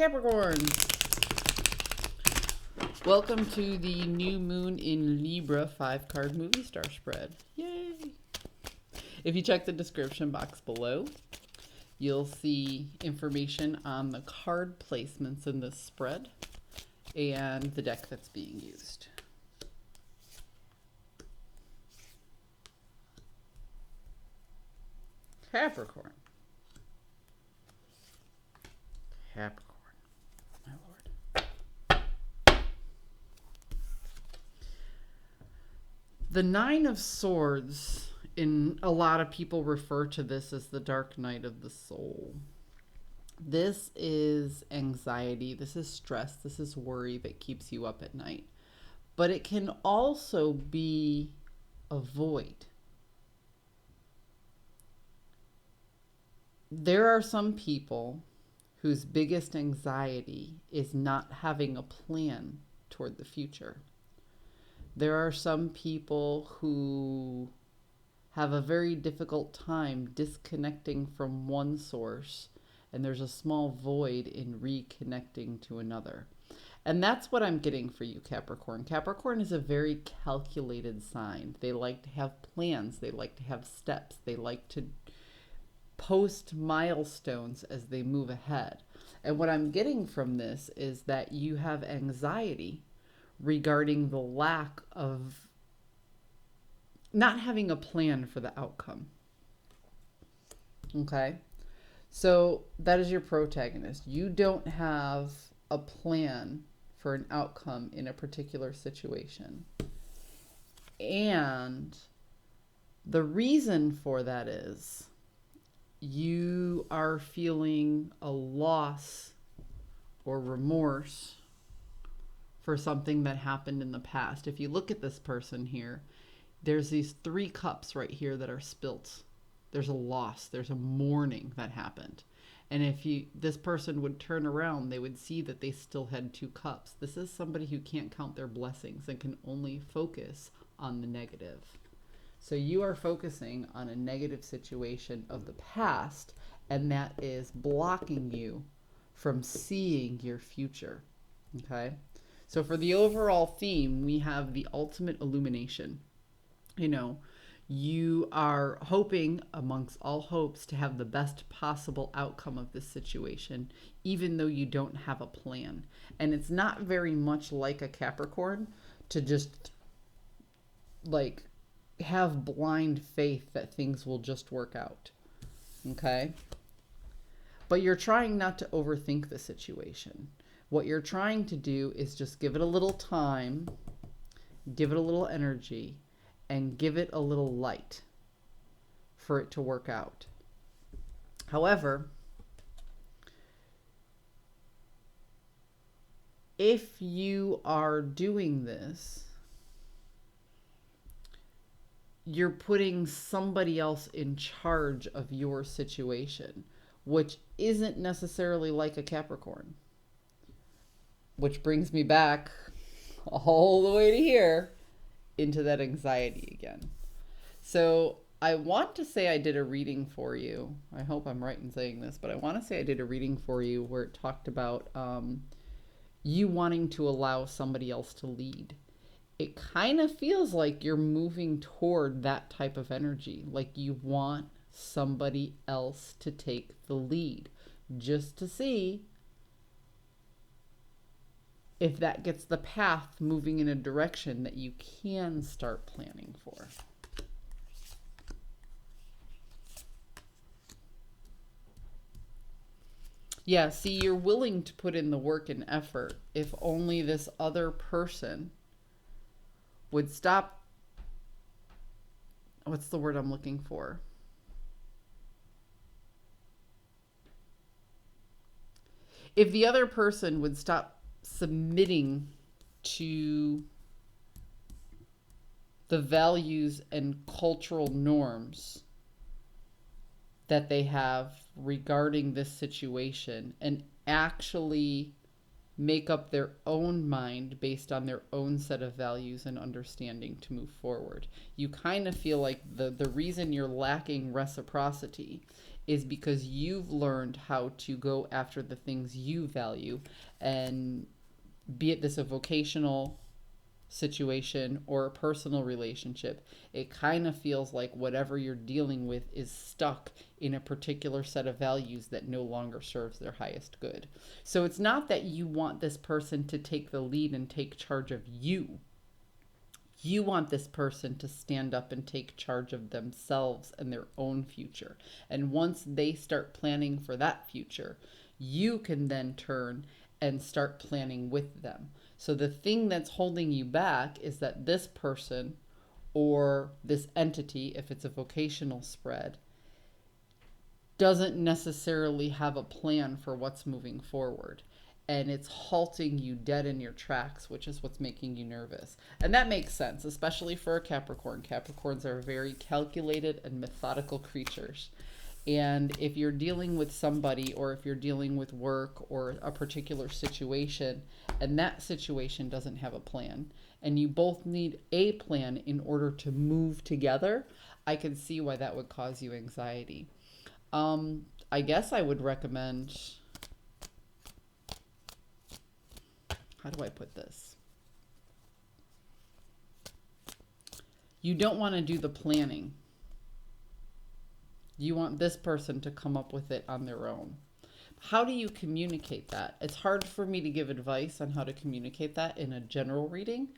Capricorns, welcome to the new moon in Libra 5-card movie star spread. Yay! If you check the description box below, you'll see information on the card placements in this spread and the deck that's being used. Capricorn. Capricorn, my lord. The Nine of Swords, in a lot of people refer to this as the dark night of the soul. This is anxiety, this is stress, this is worry that keeps you up at night. But it can also be a void. There are some people whose biggest anxiety is not having a plan toward the future. There are some people who have a very difficult time disconnecting from one source, and there's a small void in reconnecting to another. And that's what I'm getting for you, Capricorn. Capricorn is a very calculated sign. They like to have plans. They like to have steps. They like to post milestones as they move ahead. And what I'm getting from this is that you have anxiety regarding the lack of not having a plan for the outcome. Okay? So that is your protagonist. You don't have a plan for an outcome in a particular situation. And the reason for that is you are feeling a loss or remorse for something that happened in the past. If you look at this person here, there's these 3 cups right here that are spilt. There's a loss. There's a mourning that happened. And if this person would turn around, they would see that they still had 2 cups. This is somebody who can't count their blessings and can only focus on the negative. So you are focusing on a negative situation of the past, and that is blocking you from seeing your future. Okay? So for the overall theme, we have the ultimate illumination. You know, you are hoping, amongst all hopes, to have the best possible outcome of this situation, even though you don't have a plan. And it's not very much like a Capricorn to just, like, have blind faith that things will just work out. Okay? But you're trying not to overthink the situation. What you're trying to do is just give it a little time, give it a little energy, and give it a little light for it to work out. However, if you are doing this, you're putting somebody else in charge of your situation, which isn't necessarily like a Capricorn. Which brings me back all the way to here into that anxiety again. So I want to say I did a reading for you. I hope I'm right in saying this, but I want to say I did a reading for you where it talked about you wanting to allow somebody else to lead. It kind of feels like you're moving toward that type of energy. Like you want somebody else to take the lead just to see if that gets the path moving in a direction that you can start planning for. Yeah, see, you're willing to put in the work and effort if only this other person would stop. What's the word I'm looking for? If the other person would stop submitting to the values and cultural norms that they have regarding this situation and actually make up their own mind based on their own set of values and understanding to move forward. You kind of feel like the reason you're lacking reciprocity is because you've learned how to go after the things you value. And be it this a vocational situation or a personal relationship, it kind of feels like whatever you're dealing with is stuck in a particular set of values that no longer serves their highest good. So it's not that you want this person to take the lead and take charge of you. You want this person to stand up and take charge of themselves and their own future. And once they start planning for that future, you can then turn and start planning with them. So the thing that's holding you back is that this person or this entity, if it's a vocational spread, doesn't necessarily have a plan for what's moving forward. And it's halting you dead in your tracks, which is what's making you nervous. And that makes sense, especially for a Capricorn. Capricorns are very calculated and methodical creatures. And if you're dealing with somebody, or if you're dealing with work or a particular situation, and that situation doesn't have a plan, and you both need a plan in order to move together, I can see why that would cause you anxiety. I guess I would recommend, how do I put this? You don't want to do the planning. You want this person to come up with it on their own. How do you communicate that? It's hard for me to give advice on how to communicate that in a general reading,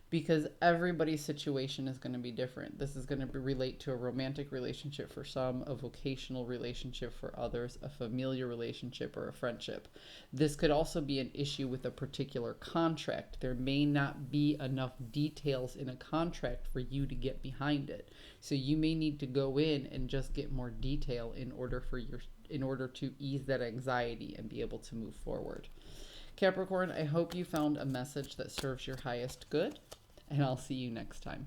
because everybody's situation is going to be different. This is going to relate to a romantic relationship for some, a vocational relationship for others, a familiar relationship, or a friendship. This could also be an issue with a particular contract. There may not be enough details in a contract for you to get behind it. So you may need to go in and just get more detail in order to ease that anxiety and be able to move forward. Capricorn, I hope you found a message that serves your highest good, and I'll see you next time.